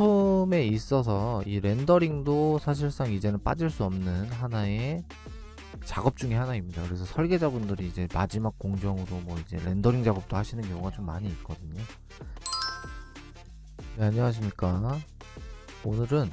제품에 있어서 이 렌더링도 사실상 이제는 빠질 수 없는 하나의 작업 중에 하나입니다. 그래서 설계자분들이 이제 마지막 공정으로 뭐 이제 렌더링 작업도 하시는 경우가 좀 많이 있거든요. 네, 안녕하십니까. 오늘은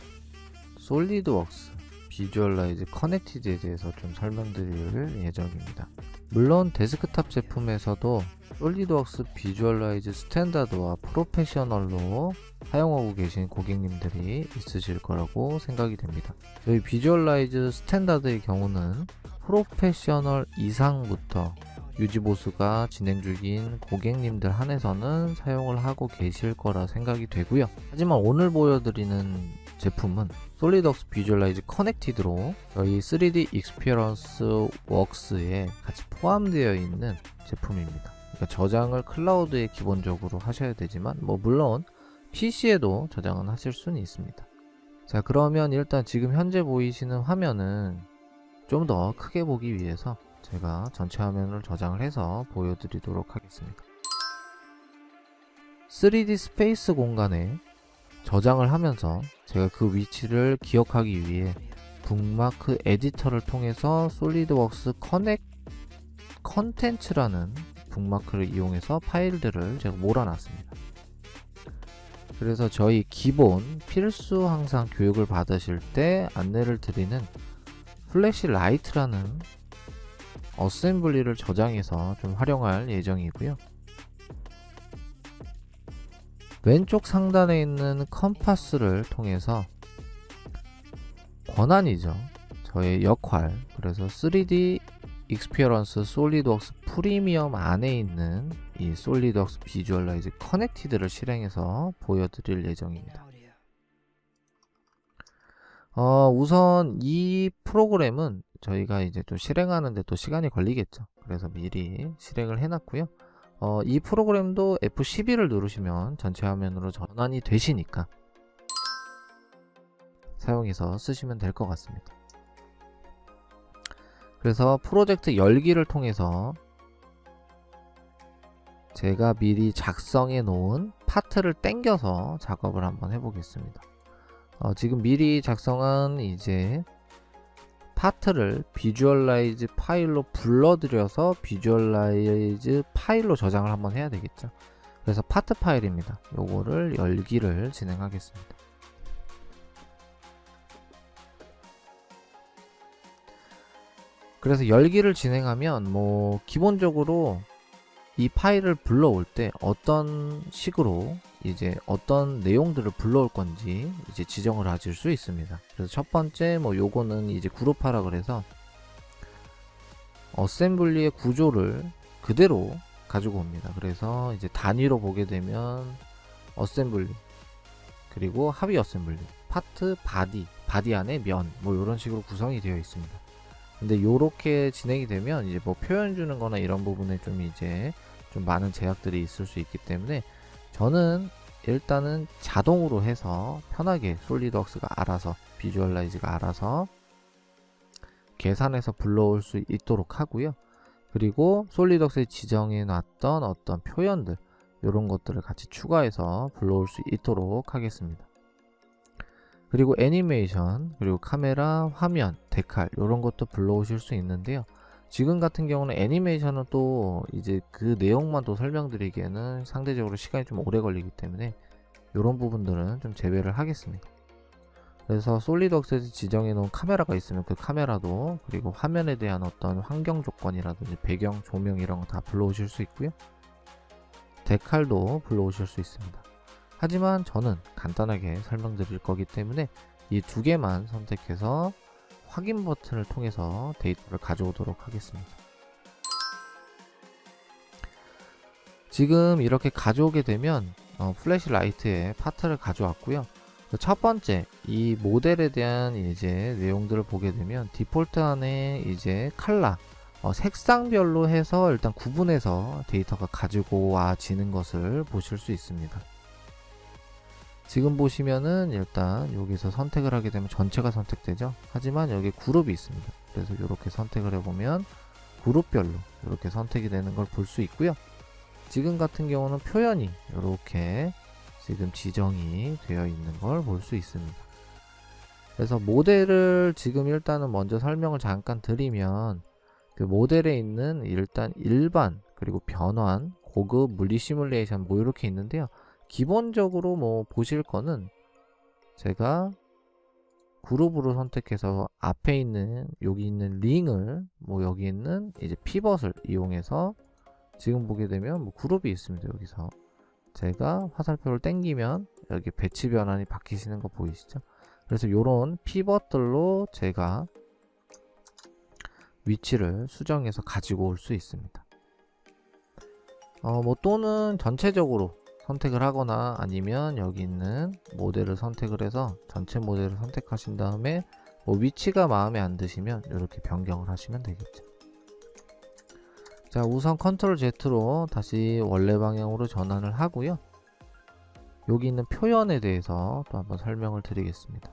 솔리드웍스 비주얼라이즈 커넥티드에 대해서 좀 설명드릴 예정입니다. 물론 데스크탑 제품에서도 솔리드웍스 비주얼라이즈 스탠다드와 프로페셔널로 사용하고 계신 고객님들이 있으실 거라고 생각이 됩니다. 저희 비주얼라이즈 스탠다드의 경우는 프로페셔널 이상부터 유지보수가 진행 중인 고객님들 한해서는 사용을 하고 계실 거라 생각이 되고요. 하지만 오늘 보여드리는 제품은 솔리드웍스 비주얼라이즈 커넥티드로 저희 3D 익스피리언스 웍스에 같이 포함되어 있는 제품입니다. 그러니까 저장을 클라우드에 기본적으로 하셔야 되지만 물론 PC에도 저장은 하실 수는 있습니다. 자, 그러면 일단 지금 현재 보이시는 화면은 좀 더 크게 보기 위해서 제가 전체 화면을 저장을 해서 보여드리도록 하겠습니다. 3D 스페이스 공간에 저장을 하면서 제가 그 위치를 기억하기 위해 북마크 에디터를 통해서 솔리드웍스 컨텐츠라는 북마크를 이용해서 파일들을 제가 몰아놨습니다. 그래서 저희 기본 필수 항상 교육을 받으실 때 안내를 드리는 플래시 라이트라는 어셈블리를 저장해서 좀 활용할 예정이고요. 왼쪽 상단에 있는 컴파스를 통해서 권한이죠. 저의 역할, 그래서 3D 익스피리언스 솔리드웍스 프리미엄 안에 있는 이 솔리드웍스 비주얼라이즈 커넥티드를 실행해서 보여드릴 예정입니다. 우선 이 프로그램은 저희가 이제 또 실행하는데 또 시간이 걸리겠죠. 그래서 미리 실행을 해놨고요. 이 프로그램도 F12를 누르시면 전체 화면으로 전환이 되시니까 사용해서 쓰시면 될 것 같습니다. 그래서 프로젝트 열기를 통해서 제가 미리 작성해 놓은 파트를 땡겨서 작업을 한번 해보겠습니다. 지금 미리 작성한 이제 파트를 비주얼라이즈 파일로 불러들여서 비주얼라이즈 파일로 저장을 한번 해야 되겠죠. 그래서 파트 파일입니다. 요거를 열기를 진행하겠습니다. 그래서 열기를 진행하면 기본적으로 이 파일을 불러올 때 어떤 식으로 이제 어떤 내용들을 불러올 건지 이제 지정을 하실 수 있습니다. 그래서 첫 번째 요거는 이제 그룹화라 그래서 어셈블리의 구조를 그대로 가지고 옵니다. 그래서 이제 단위로 보게 되면 어셈블리, 그리고 합의 어셈블리, 파트, 바디 안에 면 이런 식으로 구성이 되어 있습니다. 근데 요렇게 진행이 되면 이제 표현 주는 거나 이런 부분에 좀 많은 제약들이 있을 수 있기 때문에 저는 일단은 자동으로 해서 편하게 솔리드웍스가 알아서, 비주얼라이즈가 알아서 계산해서 불러올 수 있도록 하고요. 그리고 솔리드웍스에 지정해 놨던 어떤 표현들, 이런 것들을 같이 추가해서 불러올 수 있도록 하겠습니다. 그리고 애니메이션, 그리고 카메라, 화면, 데칼 이런 것도 불러오실 수 있는데요. 지금 같은 경우는 애니메이션은 또 이제 그 내용만 또 설명드리기에는 상대적으로 시간이 좀 오래 걸리기 때문에 이런 부분들은 좀 제외를 하겠습니다. 그래서 솔리드웍스에서 지정해 놓은 카메라가 있으면 그 카메라도, 그리고 화면에 대한 어떤 환경 조건이라든지 배경, 조명 이런 거 다 불러오실 수 있고요. 데칼도 불러오실 수 있습니다. 하지만 저는 간단하게 설명드릴 거기 때문에 이 두 개만 선택해서 확인 버튼을 통해서 데이터를 가져오도록 하겠습니다. 지금 이렇게 가져오게 되면 플래시 라이트에 파트를 가져왔고요. 첫 번째 이 모델에 대한 이제 내용들을 보게 되면 디폴트 안에 이제 컬러, 색상별로 해서 일단 구분해서 데이터가 가지고 와지는 것을 보실 수 있습니다. 지금 보시면은 일단 여기서 선택을 하게 되면 전체가 선택되죠. 하지만 여기 그룹이 있습니다. 그래서 이렇게 선택을 해보면 그룹별로 이렇게 선택이 되는 걸 볼 수 있고요. 지금 같은 경우는 표현이 이렇게 지금 지정이 되어 있는 걸 볼 수 있습니다. 그래서 모델을 지금 일단은 먼저 설명을 잠깐 드리면, 그 모델에 있는 일단 일반, 그리고 변환, 고급, 물리 시뮬레이션 뭐 이렇게 있는데요. 기본적으로 뭐 보실 거는 제가 그룹으로 선택해서 앞에 있는 여기 있는 링을 뭐 여기 있는 이제 피벗을 이용해서 지금 보게 되면 뭐 그룹이 있습니다. 여기서 제가 화살표를 당기면 여기 배치 변환이 바뀌시는 거 보이시죠? 그래서 요런 피벗들로 제가 위치를 수정해서 가지고 올 수 있습니다. 뭐 또는 전체적으로 선택을 하거나 아니면 여기 있는 모델을 선택을 해서 전체 모델을 선택하신 다음에 뭐 위치가 마음에 안 드시면 이렇게 변경을 하시면 되겠죠. 자, 우선 컨트롤 Z로 다시 원래 방향으로 전환을 하고요. 여기 있는 표현에 대해서 또 한번 설명을 드리겠습니다.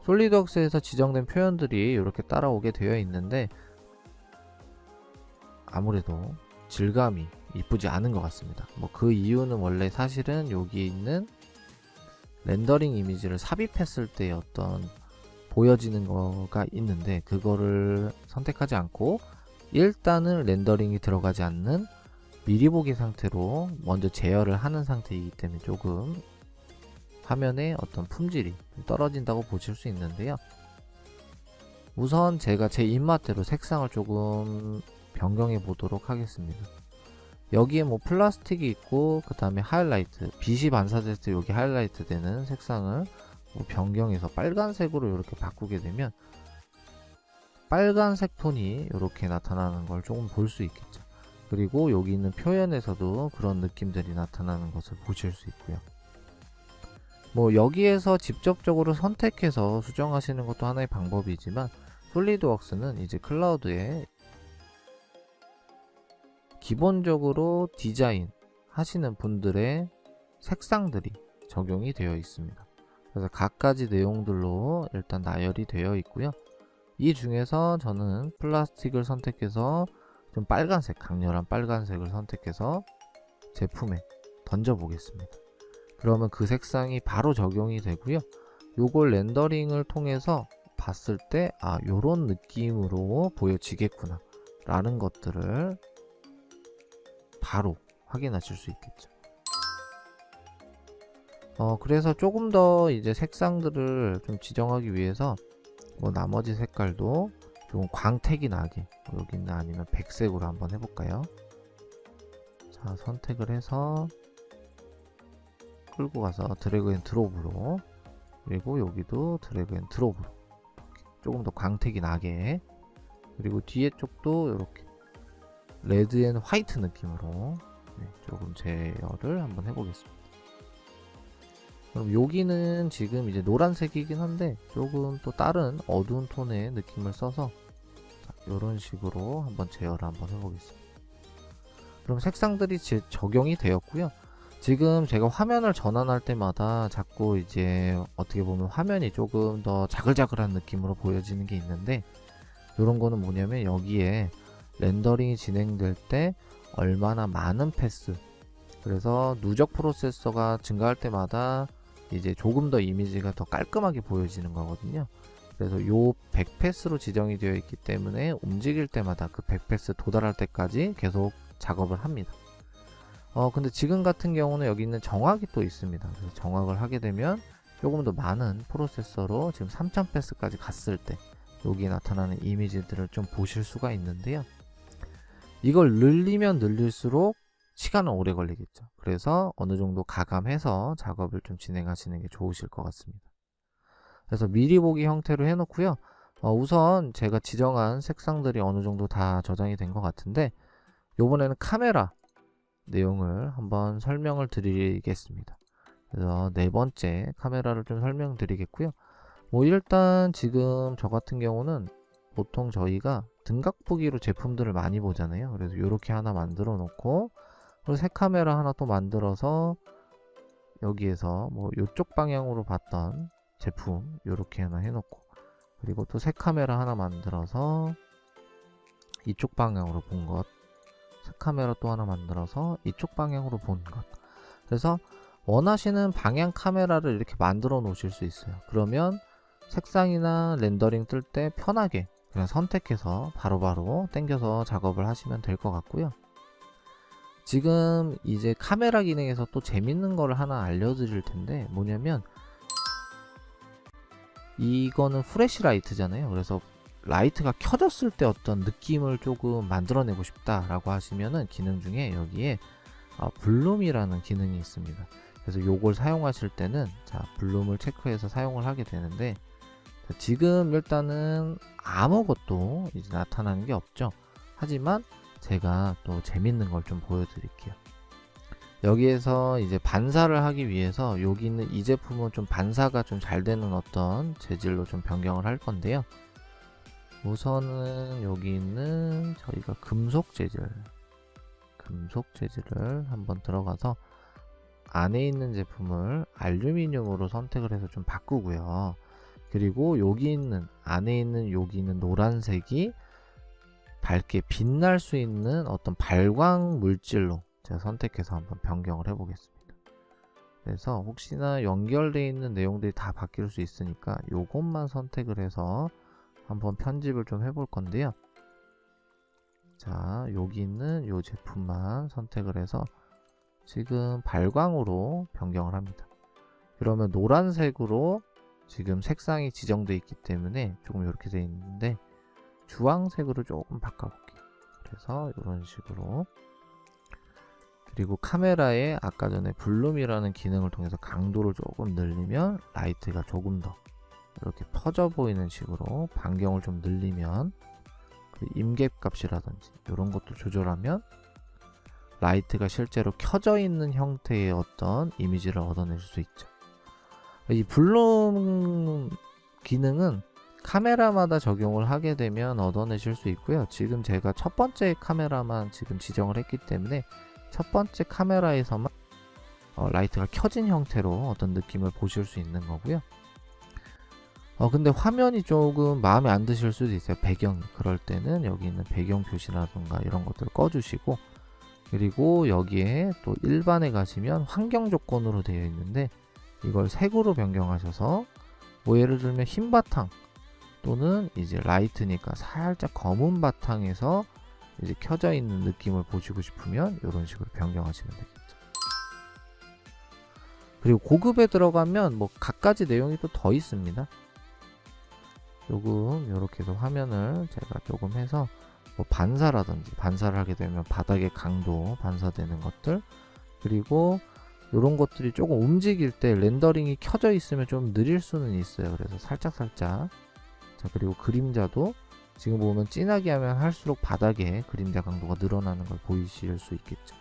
솔리드웍스에서 지정된 표현들이 이렇게 따라오게 되어 있는데 아무래도 질감이 이쁘지 않은 것 같습니다. 뭐 그 이유는 원래 사실은 여기 있는 렌더링 이미지를 삽입했을 때 어떤 보여지는 거가 있는데 그거를 선택하지 않고 일단은 렌더링이 들어가지 않는 미리 보기 상태로 먼저 제어를 하는 상태이기 때문에 조금 화면의 어떤 품질이 떨어진다고 보실 수 있는데요. 우선 제가 제 입맛대로 색상을 조금 변경해 보도록 하겠습니다. 여기에 뭐 플라스틱이 있고 그 다음에 하이라이트, 빛이 반사될 때 여기 하이라이트 되는 색상을 뭐 변경해서 빨간색으로 이렇게 바꾸게 되면 빨간색 톤이 이렇게 나타나는 걸 조금 볼 수 있겠죠. 그리고 여기 있는 표현에서도 그런 느낌들이 나타나는 것을 보실 수 있고요. 뭐 여기에서 직접적으로 선택해서 수정하시는 것도 하나의 방법이지만 솔리드웍스는 이제 클라우드에 기본적으로 디자인 하시는 분들의 색상들이 적용이 되어 있습니다. 그래서 각가지 내용들로 일단 나열이 되어 있고요. 이 중에서 저는 플라스틱을 선택해서 좀 빨간색, 강렬한 빨간색을 선택해서 제품에 던져 보겠습니다. 그러면 그 색상이 바로 적용이 되고요. 요걸 렌더링을 통해서 봤을 때 요런 느낌으로 보여지겠구나 라는 것들을 바로 확인하실 수 있겠죠. 그래서 조금 더 이제 색상들을 좀 지정하기 위해서 뭐 나머지 색깔도 좀 광택이 나게 여기 있나 아니면 백색으로 한번 해볼까요? 자, 선택을 해서 끌고 가서 드래그 앤 드롭으로, 그리고 여기도 드래그 앤 드롭으로 조금 더 광택이 나게, 그리고 뒤에 쪽도 이렇게 레드 앤 화이트 느낌으로 조금 제어를 한번 해보겠습니다. 그럼 여기는 지금 이제 노란색이긴 한데 조금 또 다른 어두운 톤의 느낌을 써서 이런 식으로 한번 제어를 한번 해보겠습니다. 그럼 색상들이 적용이 되었고요. 지금 제가 화면을 전환할 때마다 자꾸 이제 어떻게 보면 화면이 조금 더 자글자글한 느낌으로 보여지는 게 있는데, 이런 거는 뭐냐면 여기에 렌더링이 진행될 때 얼마나 많은 패스, 그래서 누적 프로세서가 증가할 때마다 이제 조금 더 이미지가 더 깔끔하게 보여지는 거거든요. 그래서 요 100패스로 지정이 되어 있기 때문에 움직일 때마다 그 100패스 도달할 때까지 계속 작업을 합니다. 근데 지금 같은 경우는 여기 있는 정확이 또 있습니다. 그래서 정확을 하게 되면 조금 더 많은 프로세서로 지금 3000패스까지 갔을 때 여기 나타나는 이미지들을 좀 보실 수가 있는데요. 이걸 늘리면 늘릴수록 시간은 오래 걸리겠죠. 그래서 어느 정도 가감해서 작업을 좀 진행하시는 게 좋으실 것 같습니다. 그래서 미리 보기 형태로 해놓고요. 우선 제가 지정한 색상들이 어느 정도 다 저장이 된 것 같은데, 요번에는 카메라 내용을 한번 설명을 드리겠습니다. 그래서 네 번째 카메라를 좀 설명드리겠고요. 뭐 일단 지금 저 같은 경우는 보통 저희가 등각보기로 제품들을 많이 보잖아요. 그래서 이렇게 하나 만들어 놓고, 그리고 새 카메라 하나 또 만들어서 여기에서 뭐 이쪽 방향으로 봤던 제품 이렇게 하나 해놓고, 그리고 또 새 카메라 하나 만들어서 이쪽 방향으로 본 것, 새 카메라 또 하나 만들어서 이쪽 방향으로 본 것. 그래서 원하시는 방향 카메라를 이렇게 만들어 놓으실 수 있어요. 그러면 색상이나 렌더링 뜰 때 편하게 그냥 선택해서 바로바로 당겨서 작업을 하시면 될 것 같고요. 지금 이제 카메라 기능에서 또 재밌는 거를 하나 알려드릴 텐데, 뭐냐면 이거는 플래시 라이트잖아요. 그래서 라이트가 켜졌을 때 어떤 느낌을 조금 만들어내고 싶다라고 하시면은 기능 중에 여기에 블룸이라는 기능이 있습니다. 그래서 요걸 사용하실 때는 블룸을 체크해서 사용을 하게 되는데, 지금 일단은 아무것도 이제 나타나는 게 없죠. 하지만 제가 또 재밌는 걸 좀 보여드릴게요. 여기에서 이제 반사를 하기 위해서 여기 있는 이 제품은 좀 반사가 좀 잘 되는 어떤 재질로 좀 변경을 할 건데요. 우선은 여기 있는 저희가 금속 재질을 한번 들어가서 안에 있는 제품을 알루미늄으로 선택을 해서 좀 바꾸고요. 그리고 여기 있는 안에 있는 여기 있는 노란색이 밝게 빛날 수 있는 어떤 발광 물질로 제가 선택해서 한번 변경을 해 보겠습니다. 그래서 혹시나 연결되어 있는 내용들이 다 바뀔 수 있으니까 요것만 선택을 해서 한번 편집을 좀 해볼 건데요. 자, 여기 있는 요 제품만 선택을 해서 지금 발광으로 변경을 합니다. 그러면 노란색으로 지금 색상이 지정되어 있기 때문에 조금 이렇게 되어 있는데, 주황색으로 조금 바꿔볼게요. 그래서 이런 식으로. 그리고 카메라에 아까 전에 블룸이라는 기능을 통해서 강도를 조금 늘리면 라이트가 조금 더 이렇게 퍼져 보이는 식으로 반경을 좀 늘리면, 그 임갭 값이라든지 이런 것도 조절하면 라이트가 실제로 켜져 있는 형태의 어떤 이미지를 얻어낼 수 있죠. 이 블룸 기능은 카메라마다 적용을 하게 되면 얻어내실 수 있고요. 지금 제가 첫 번째 카메라만 지금 지정을 했기 때문에 첫 번째 카메라에서만 라이트가 켜진 형태로 어떤 느낌을 보실 수 있는 거고요. 근데 화면이 조금 마음에 안 드실 수도 있어요. 배경이. 그럴 때는 여기 있는 배경 표시라던가 이런 것들을 꺼주시고, 그리고 여기에 또 일반에 가시면 환경 조건으로 되어 있는데 이걸 색으로 변경하셔서 뭐 예를 들면 흰 바탕 또는 이제 라이트니까 살짝 검은 바탕에서 이제 켜져 있는 느낌을 보시고 싶으면 이런 식으로 변경하시면 되겠죠. 그리고 고급에 들어가면 뭐 갖가지 내용이 또 더 있습니다. 조금 이렇게 해서 화면을 제가 조금 해서 뭐 반사라든지, 반사를 하게 되면 바닥의 강도 반사되는 것들, 그리고 이런 것들이 조금 움직일 때 렌더링이 켜져 있으면 좀 느릴 수는 있어요. 그래서 살짝살짝. 자, 그리고 그림자도 지금 보면 진하게 하면 할수록 바닥에 그림자 강도가 늘어나는 걸 보이실 수 있겠죠.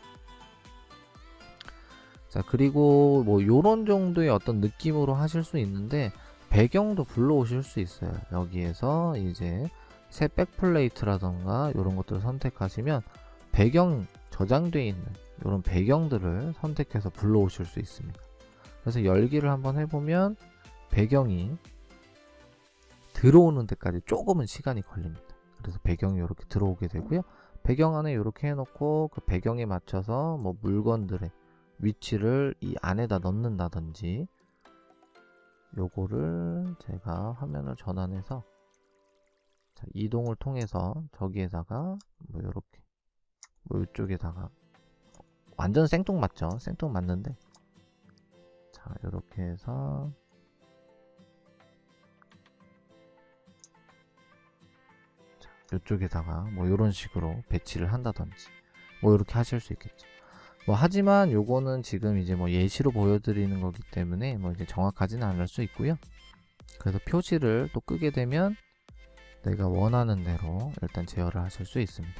자, 그리고 뭐 요런 정도의 어떤 느낌으로 하실 수 있는데, 배경도 불러오실 수 있어요. 여기에서 이제 새 백플레이트라던가 이런 것들을 선택하시면 배경 저장되어 있는 이런 배경들을 선택해서 불러오실 수 있습니다. 그래서 열기를 한번 해보면 배경이 들어오는 데까지 조금은 시간이 걸립니다. 그래서 배경이 이렇게 들어오게 되고요. 배경 안에 이렇게 해놓고 그 배경에 맞춰서 뭐 물건들의 위치를 이 안에다 넣는다든지, 요거를 제가 화면을 전환해서 이동을 통해서 저기에다가 뭐 요렇게 뭐 이쪽에다가 완전 생뚱맞죠? 생뚱맞는데, 자 요렇게 해서 이쪽에다가 뭐 이런 식으로 배치를 한다든지 뭐 이렇게 하실 수 있겠죠. 뭐 하지만 요거는 지금 이제 뭐 예시로 보여드리는 거기 때문에 뭐 이제 정확하지는 않을 수 있고요. 그래서 표시를 또 끄게 되면 내가 원하는 대로 일단 제어를 하실 수 있습니다.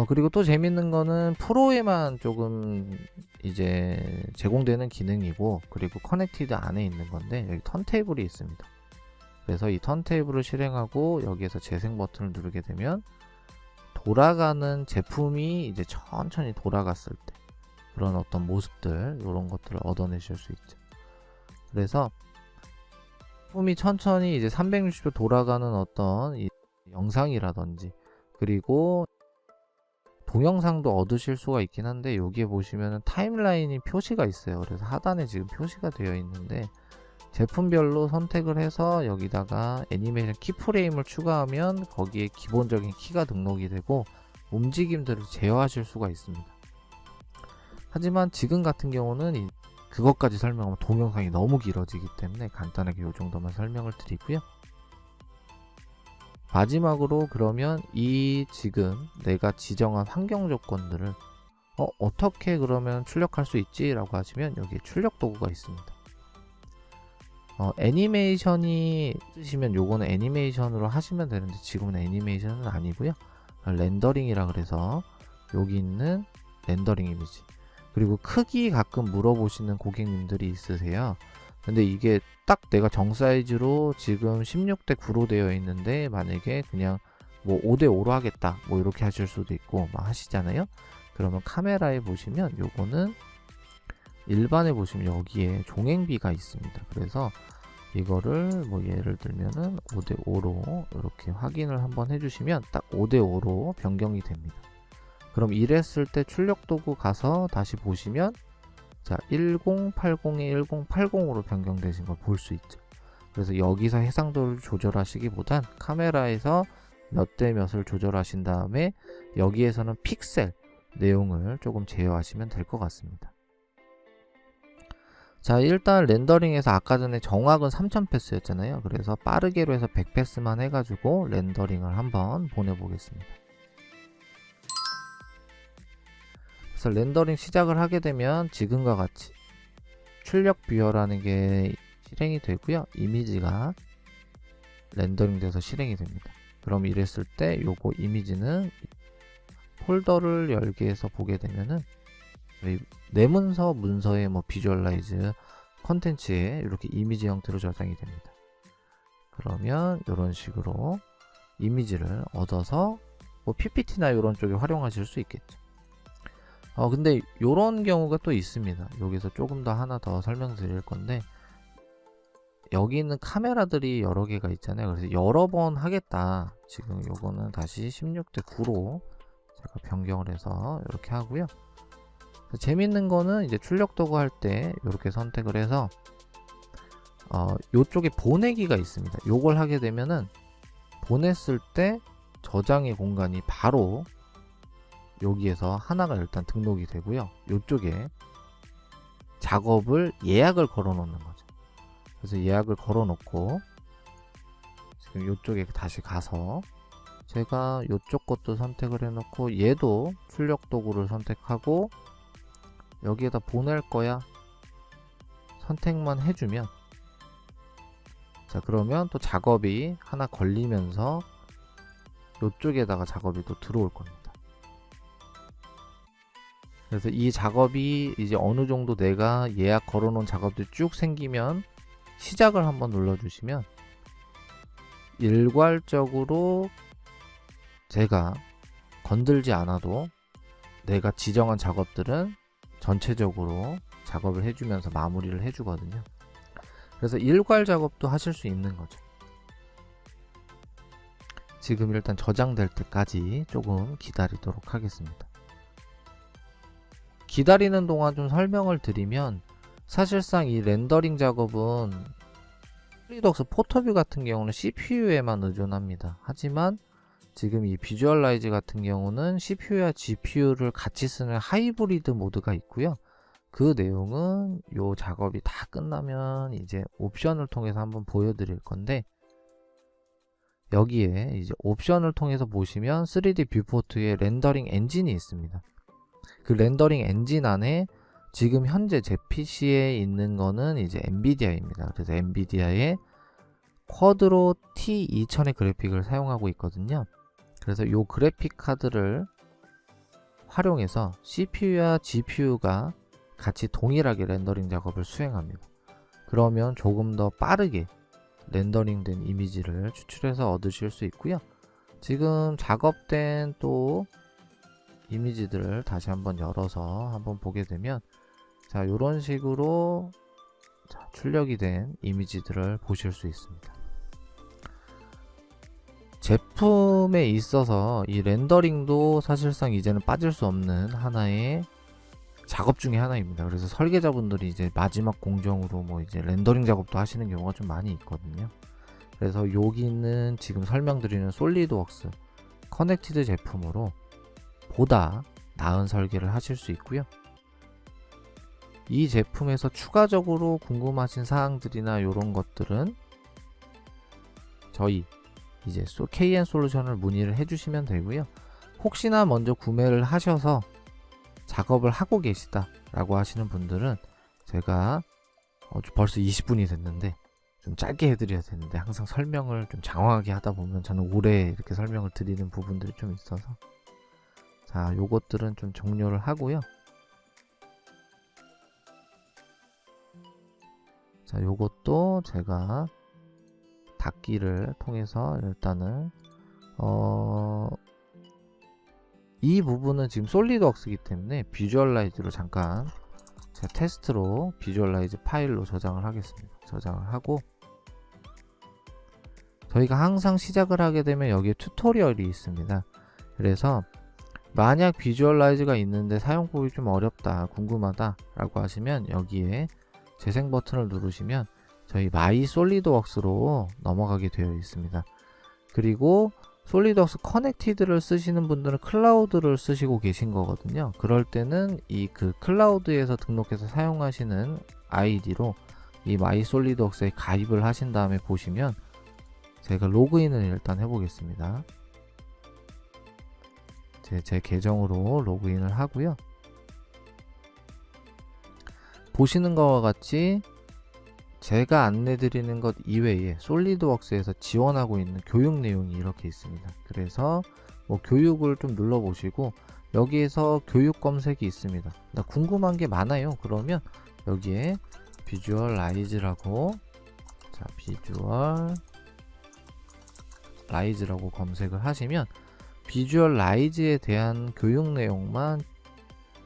그리고 또 재밌는 거는 프로에만 조금 이제 제공되는 기능이고, 그리고 커넥티드 안에 있는 건데 여기 턴테이블이 있습니다. 그래서 이 턴테이블을 실행하고 여기에서 재생 버튼을 누르게 되면 돌아가는 제품이 이제 천천히 돌아갔을 때 그런 어떤 모습들, 이런 것들을 얻어내실 수 있죠. 그래서 제품이 천천히 이제 360도 돌아가는 어떤 이 영상이라든지, 그리고 동영상도 얻으실 수가 있긴 한데 여기에 보시면은 타임라인이 표시가 있어요. 그래서 하단에 지금 표시가 되어 있는데 제품별로 선택을 해서 여기다가 애니메이션 키프레임을 추가하면 거기에 기본적인 키가 등록이 되고 움직임들을 제어하실 수가 있습니다. 하지만 지금 같은 경우는 그것까지 설명하면 동영상이 너무 길어지기 때문에 간단하게 이 정도만 설명을 드리고요. 마지막으로 그러면 이 지금 내가 지정한 환경 조건들을 어떻게 그러면 출력할 수 있지? 라고 하시면 여기에 출력 도구가 있습니다. 애니메이션이 쓰시면 요거는 애니메이션으로 하시면 되는데 지금은 애니메이션은 아니고요. 렌더링이라 그래서 여기 있는 렌더링 이미지, 그리고 크기 가끔 물어보시는 고객님들이 있으세요. 근데 이게 딱 내가 정 사이즈로 지금 16:9로 되어 있는데 만약에 그냥 뭐 5:5로 하겠다 뭐 이렇게 하실 수도 있고 막 하시잖아요. 그러면 카메라에 보시면 요거는 일반에 보시면 여기에 종행비가 있습니다. 그래서 이거를 뭐 예를 들면은 5:5로 이렇게 확인을 한번 해주시면 딱 5:5로 변경이 됩니다. 그럼 이랬을 때 출력 도구 가서 다시 보시면 자 1080에 1080으로 변경되신 걸 볼 수 있죠. 그래서 여기서 해상도를 조절하시기보단 카메라에서 몇 대 몇을 조절하신 다음에 여기에서는 픽셀 내용을 조금 제어하시면 될 것 같습니다. 자, 일단 렌더링에서 아까 전에 정확은 3000패스였잖아요. 그래서 빠르게로 해서 100패스만 해가지고 렌더링을 한번 보내보겠습니다. 그래서 렌더링 시작을 하게 되면 지금과 같이 출력 뷰어라는 게 실행이 되고요. 이미지가 렌더링 돼서 실행이 됩니다. 그럼 이랬을 때 요거 이미지는 폴더를 열게 해서 보게 되면은 내 문서에 뭐 비주얼라이즈 컨텐츠에 이렇게 이미지 형태로 저장이 됩니다. 그러면 이런 식으로 이미지를 얻어서 뭐 PPT나 이런 쪽에 활용하실 수 있겠죠. 근데 이런 경우가 또 있습니다. 여기서 조금 더 하나 더 설명드릴 건데 여기 있는 카메라들이 여러 개가 있잖아요. 그래서 여러 번 하겠다. 지금 요거는 다시 16:9로 제가 변경을 해서 이렇게 하고요. 재밌는 거는 이제 출력 도구 할 때 이렇게 선택을 해서 요쪽에 보내기가 있습니다. 요걸 하게 되면은 보냈을 때 저장의 공간이 바로 여기에서 하나가 일단 등록이 되고요. 요쪽에 작업을 예약을 걸어 놓는 거죠. 그래서 예약을 걸어 놓고 지금 요쪽에 다시 가서 제가 요쪽 것도 선택을 해 놓고 얘도 출력 도구를 선택하고 여기에다 보낼 거야 선택만 해주면 자 그러면 또 작업이 하나 걸리면서 요쪽에다가 작업이 또 들어올 겁니다. 그래서 이 작업이 이제 어느 정도 내가 예약 걸어 놓은 작업들이 쭉 생기면 시작을 한번 눌러 주시면 일괄적으로 제가 건들지 않아도 내가 지정한 작업들은 전체적으로 작업을 해주면서 마무리를 해주거든요. 그래서 일괄 작업도 하실 수 있는 거죠. 지금 일단 저장될 때까지 조금 기다리도록 하겠습니다. 기다리는 동안 좀 설명을 드리면 사실상 이 렌더링 작업은 솔리드웍스 포토뷰 같은 경우는 CPU에만 의존합니다. 하지만 지금 이 비주얼라이즈 같은 경우는 CPU와 GPU를 같이 쓰는 하이브리드 모드가 있고요. 그 내용은 요 작업이 다 끝나면 이제 옵션을 통해서 한번 보여드릴 건데 여기에 이제 옵션을 통해서 보시면 3D 뷰포트에 렌더링 엔진이 있습니다. 그 렌더링 엔진 안에 지금 현재 제 PC에 있는 거는 이제 엔비디아입니다. 그래서 엔비디아의 쿼드로 T2000의 그래픽을 사용하고 있거든요. 그래서 이 그래픽 카드를 활용해서 CPU와 GPU가 같이 동일하게 렌더링 작업을 수행합니다. 그러면 조금 더 빠르게 렌더링된 이미지를 추출해서 얻으실 수 있고요. 지금 작업된 또 이미지들을 다시 한번 열어서 한번 보게 되면 자 이런 식으로 출력이 된 이미지들을 보실 수 있습니다. 제품에 있어서 이 렌더링도 사실상 이제는 빠질 수 없는 하나의 작업 중에 하나입니다. 그래서 설계자분들이 이제 마지막 공정으로 뭐 이제 렌더링 작업도 하시는 경우가 좀 많이 있거든요. 그래서 여기는 지금 설명드리는 솔리드웍스 커넥티드 제품으로 보다 나은 설계를 하실 수 있고요. 이 제품에서 추가적으로 궁금하신 사항들이나 이런 것들은 저희 이제 KN솔루션을 문의를 해주시면 되고요. 혹시나 먼저 구매를 하셔서 작업을 하고 계시다 라고 하시는 분들은 제가 벌써 20분이 됐는데 좀 짧게 해드려야 되는데 항상 설명을 좀 장황하게 하다 보면 저는 오래 이렇게 설명을 드리는 부분들이 좀 있어서 자, 요것들은 좀 종료를 하고요. 자, 요것도 제가 닫기를 통해서 일단은 이 부분은 지금 솔리드웍스이기 때문에 비주얼라이즈로 잠깐 제가 테스트로 비주얼라이즈 파일로 저장을 하겠습니다. 저장을 하고 저희가 항상 시작을 하게 되면 여기에 튜토리얼이 있습니다. 그래서 만약 비주얼라이즈가 있는데 사용법이 좀 어렵다, 궁금하다 라고 하시면 여기에 재생 버튼을 누르시면 저희 마이 솔리드웍스로 넘어가게 되어 있습니다. 그리고 솔리드웍스 커넥티드를 쓰시는 분들은 클라우드를 쓰시고 계신 거거든요. 그럴 때는 이 그 클라우드에서 등록해서 사용하시는 아이디로 이 마이 솔리드웍스에 가입을 하신 다음에 보시면 제가 로그인을 일단 해보겠습니다. 제 계정으로 로그인을 하고요. 보시는 것과 같이 제가 안내드리는 것 이외에 솔리드웍스에서 지원하고 있는 교육 내용이 이렇게 있습니다. 그래서 뭐 교육을 좀 눌러보시고 여기에서 교육 검색이 있습니다. 나 궁금한 게 많아요. 그러면 여기에 비주얼라이즈라고 자 비주얼라이즈라고 검색을 하시면 비주얼라이즈에 대한 교육 내용만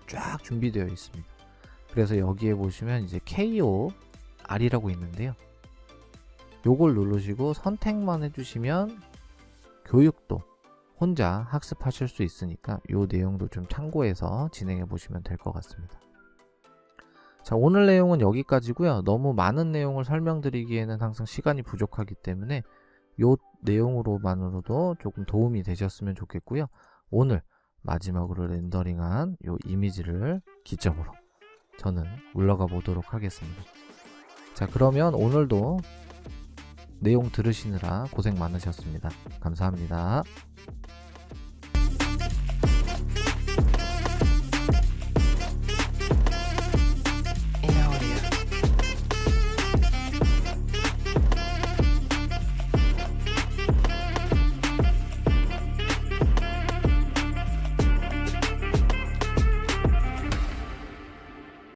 쫙 준비되어 있습니다. 그래서 여기에 보시면 이제 KOR이라고 있는데요. 요걸 누르시고 선택만 해주시면 교육도 혼자 학습하실 수 있으니까 요 내용도 좀 참고해서 진행해 보시면 될 것 같습니다. 자, 오늘 내용은 여기까지고요. 너무 많은 내용을 설명드리기에는 항상 시간이 부족하기 때문에 요 내용으로만으로도 조금 도움이 되셨으면 좋겠고요. 오늘 마지막으로 렌더링한 요 이미지를 기점으로 저는 물러가 보도록 하겠습니다. 자, 그러면 오늘도 내용 들으시느라 고생 많으셨습니다. 감사합니다.